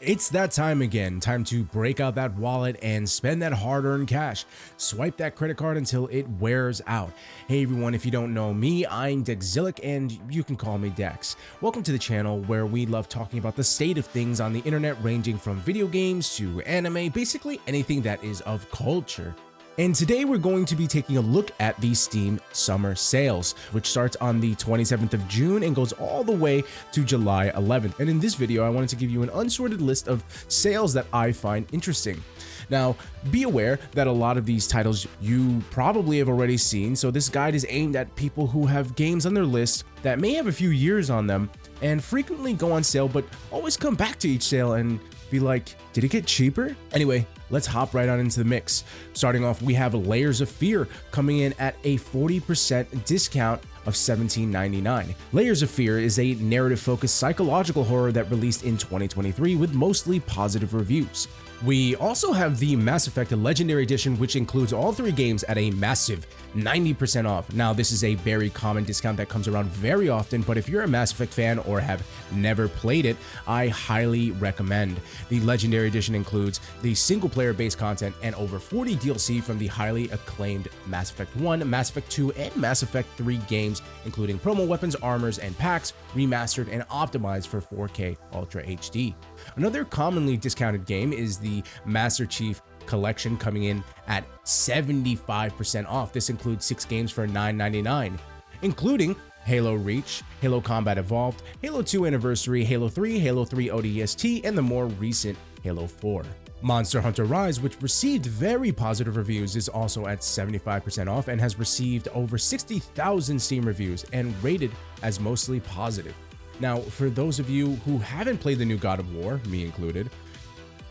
It's that time again, time to break out that wallet and spend that hard-earned cash. Swipe that credit card until it wears out. Hey everyone, if you don't know me, I'm Dexilic and you can call me Dex. Welcome to the channel where we love talking about the state of things on the internet, ranging from video games to anime, basically anything that is of culture. And today we're going to be taking a look at the Steam Summer Sales, which starts on the 27th of June and goes all the way to July 11th. And in this video, I wanted to give you an unsorted list of sales that I find interesting. Now, be aware that a lot of these titles you probably have already seen, so this guide is aimed at people who have games on their list that may have a few years on them and frequently go on sale, but always come back to each sale and be like, did it get cheaper? Anyway, let's hop right on into the mix. Starting off, we have Layers of Fear coming in at a 40% discount of $17.99. Layers of Fear is a narrative-focused psychological horror that released in 2023 with mostly positive reviews. We also have the Mass Effect Legendary Edition, which includes all 3 games at a massive 90% off. Now, this is a very common discount that comes around very often, but if you're a Mass Effect fan or have never played it, I highly recommend. The Legendary Edition includes the single-player base content and over 40 DLC from the highly acclaimed Mass Effect 1, Mass Effect 2, and Mass Effect 3 games, including promo weapons, armors, and packs, remastered and optimized for 4K Ultra HD. Another commonly discounted game is the Master Chief Collection, coming in at 75% off. This includes 6 games for $9.99, including Halo Reach, Halo Combat Evolved, Halo 2 Anniversary, Halo 3, Halo 3 ODST, and the more recent Halo 4. Monster Hunter Rise, which received very positive reviews, is also at 75% off and has received over 60,000 Steam reviews and rated as mostly positive. Now, for those of you who haven't played the new God of War, me included,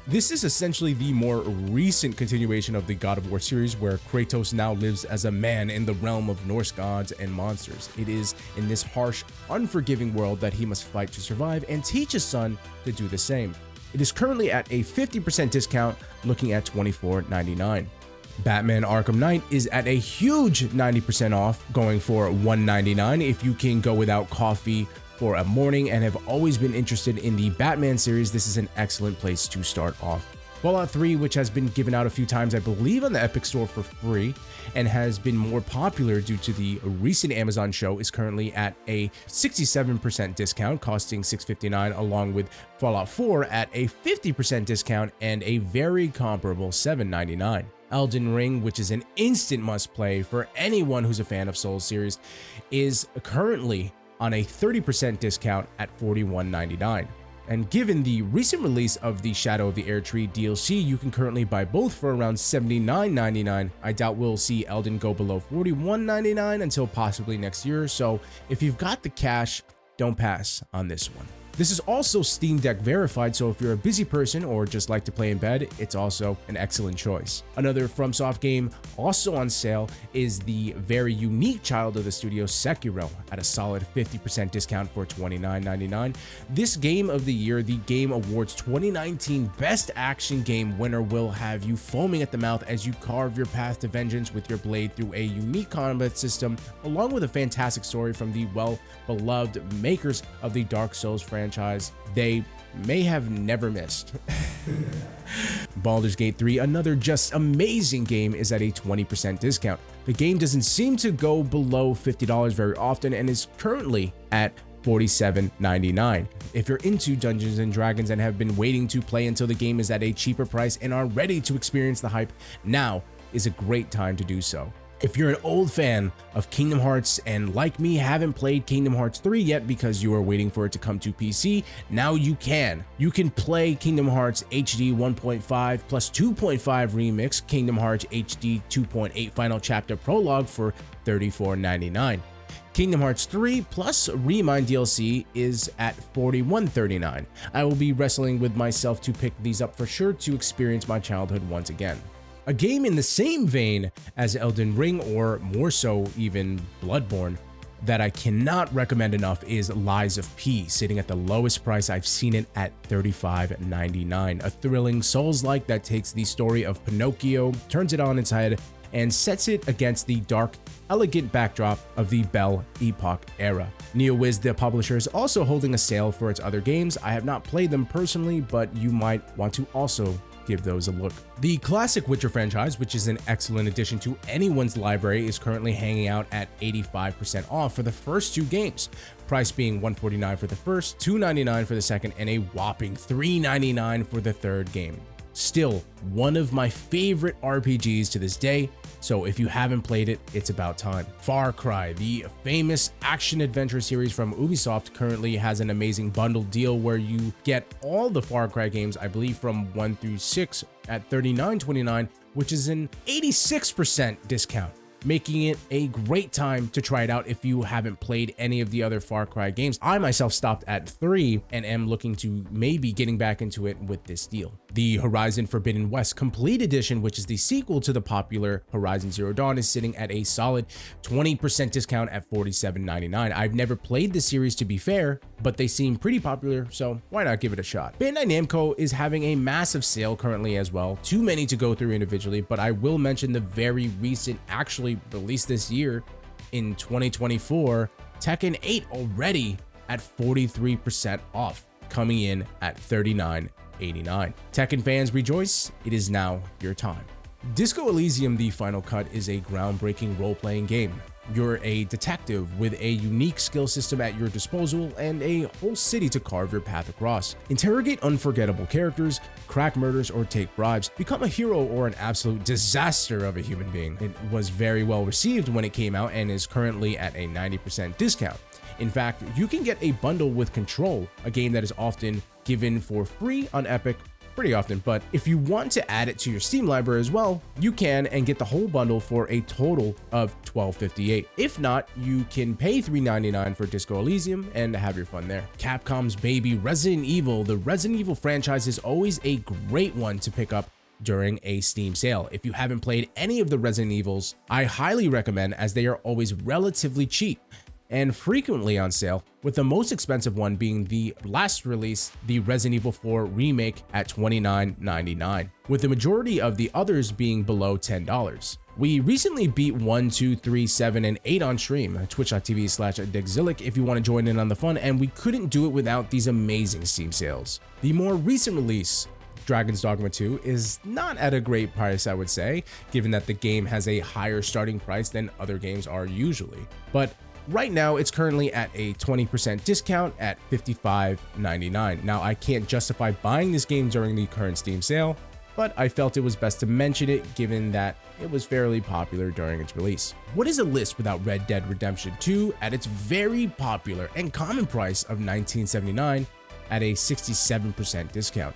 this is essentially the more recent continuation of the God of War series, where Kratos now lives as a man in the realm of Norse gods and monsters. It is in this harsh, unforgiving world that he must fight to survive and teach his son to do the same. It is currently at a 50% discount, looking at $24.99. Batman Arkham Knight is at a huge 90% off, going for $199. If you can go without coffee for a morning and have always been interested in the Batman series, this is an excellent place to start off. Fallout 3, which has been given out a few times, I believe, on the Epic Store for free, and has been more popular due to the recent Amazon show, is currently at a 67% discount, costing $6.59, along with Fallout 4 at a 50% discount and a very comparable $7.99. Elden Ring, which is an instant must-play for anyone who's a fan of Souls series, is currently on a 30% discount at $41.99. And given the recent release of the Shadow of the Erdtree DLC, you can currently buy both for around $79.99. I doubt we'll see Elden go below $41.99 until possibly next year, so if you've got the cash, don't pass on this one. This is also Steam Deck verified, so if you're a busy person or just like to play in bed, it's also an excellent choice. Another FromSoft game also on sale is the very unique child of the studio, Sekiro, at a solid 50% discount for $29.99. This game of the year, the Game Awards 2019 Best Action Game winner, will have you foaming at the mouth as you carve your path to vengeance with your blade through a unique combat system, along with a fantastic story from the well-beloved makers of the Dark Souls franchise. They may have never missed. Baldur's Gate 3, another just amazing game, is at a 20% discount. The game doesn't seem to go below $50 very often and is currently at $47.99. If you're into Dungeons & Dragons and have been waiting to play until the game is at a cheaper price and are ready to experience the hype, now is a great time to do so. If you're an old fan of Kingdom Hearts and, like me, haven't played Kingdom Hearts 3 yet because you are waiting for it to come to PC, now you can. You can play Kingdom Hearts HD 1.5 plus 2.5 Remix, Kingdom Hearts HD 2.8 Final Chapter Prologue for $34.99. Kingdom Hearts 3 plus Remind DLC is at $41.39. I will be wrestling with myself to pick these up for sure to experience my childhood once again. A game in the same vein as Elden Ring, or more so even Bloodborne, that I cannot recommend enough is Lies of P, sitting at the lowest price I've seen it at $35.99. A thrilling Souls-like that takes the story of Pinocchio, turns it on its head, and sets it against the dark, elegant backdrop of the Belle Epoch era. NeoWiz, the publisher, is also holding a sale for its other games. I have not played them personally, but you might want to also give those a look. The classic Witcher franchise, which is an excellent addition to anyone's library, is currently hanging out at 85% off for the first 2 games, price being $149 for the first, $299 for the second, and a whopping $399 for the third game. Still one of my favorite RPGs to this day, so if you haven't played it, it's about time. Far Cry, the famous action-adventure series from Ubisoft, currently has an amazing bundle deal where you get all the Far Cry games, I believe from 1 through 6 at $39.29, which is an 86% discount, making it a great time to try it out if you haven't played any of the other Far Cry games. I myself stopped at 3 and am looking to maybe getting back into it with this deal. The Horizon Forbidden West Complete Edition, which is the sequel to the popular Horizon Zero Dawn, is sitting at a solid 20% discount at $47.99. I've never played the series, to be fair, but they seem pretty popular, so why not give it a shot? Bandai Namco is having a massive sale currently as well. Too many to go through individually, but I will mention the very recent, actually released this year in 2024, Tekken 8 already at 43% off, coming in at $39.89. Tekken fans rejoice, it is now your time. Disco Elysium: The Final Cut is a groundbreaking role-playing game. You're a detective with a unique skill system at your disposal and a whole city to carve your path across. Interrogate unforgettable characters, crack murders, or take bribes. Become a hero or an absolute disaster of a human being. It was very well received when it came out and is currently at a 90% discount. In fact, you can get a bundle with Control, a game that is often given for free on Epic pretty often, but if you want to add it to your Steam library as well, you can and get the whole bundle for a total of $12.58. If not, you can pay $3.99 for Disco Elysium and have your fun there. Capcom's baby Resident Evil. The Resident Evil franchise is always a great one to pick up during a Steam sale. If you haven't played any of the Resident Evils, I highly recommend, as they are always relatively cheap and frequently on sale, with the most expensive one being the last release, the Resident Evil 4 Remake at $29.99, with the majority of the others being below $10. We recently beat 1, 2, 3, 7, and 8 on stream, twitch.tv/Degzillic if you want to join in on the fun, and we couldn't do it without these amazing Steam sales. The more recent release, Dragon's Dogma 2, is not at a great price, I would say, given that the game has a higher starting price than other games are usually. But right now, it's currently at a 20% discount at $55.99. Now, I can't justify buying this game during the current Steam sale, but I felt it was best to mention it given that it was fairly popular during its release. What is a list without Red Dead Redemption 2 at its very popular and common price of $19.79 at a 67% discount?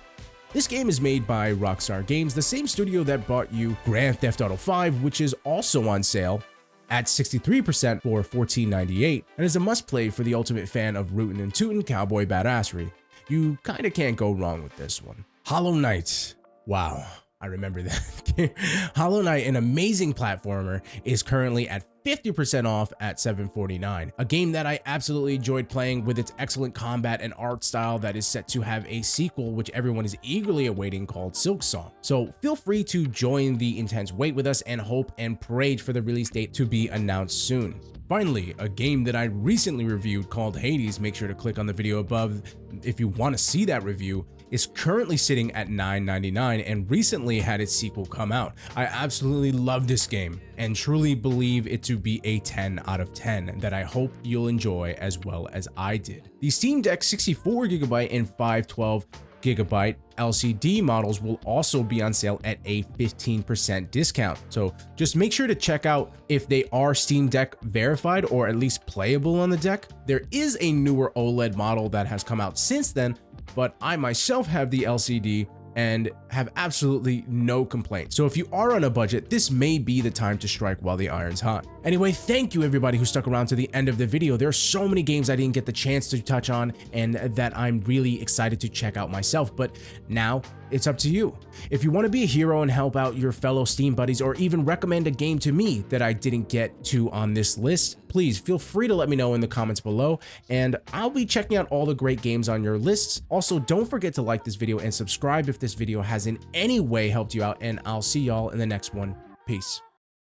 This game is made by Rockstar Games, the same studio that brought you Grand Theft Auto 5, which is also on sale at 63% for $14.98, and is a must-play for the ultimate fan of rootin' and tootin' cowboy badassery. You kinda can't go wrong with this one. Hollow Knight. Wow, I remember that. Hollow Knight, an amazing platformer, is currently at 50% off at $7.49. A game that I absolutely enjoyed playing with its excellent combat and art style that is set to have a sequel which everyone is eagerly awaiting called Silksong. So feel free to join the intense wait with us and hope and pray for the release date to be announced soon. Finally, a game that I recently reviewed called Hades, make sure to click on the video above if you want to see that review, is currently sitting at $9.99 and recently had its sequel come out. I absolutely love this game and truly believe it to be a 10 out of 10 that I hope you'll enjoy as well as I did. The Steam Deck 64GB and 512GB LCD models will also be on sale at a 15% discount. So just make sure to check out if they are Steam Deck verified or at least playable on the deck. There is a newer OLED model that has come out since then, but I myself have the LCD and have absolutely no complaints. So if you are on a budget, this may be the time to strike while the iron's hot. Anyway, thank you everybody who stuck around to the end of the video. There are so many games I didn't get the chance to touch on and that I'm really excited to check out myself, but now it's up to you. If you want to be a hero and help out your fellow Steam buddies or even recommend a game to me that I didn't get to on this list, please feel free to let me know in the comments below and I'll be checking out all the great games on your lists. Also, don't forget to like this video and subscribe if this video has in any way helped you out, and I'll see y'all in the next one. Peace.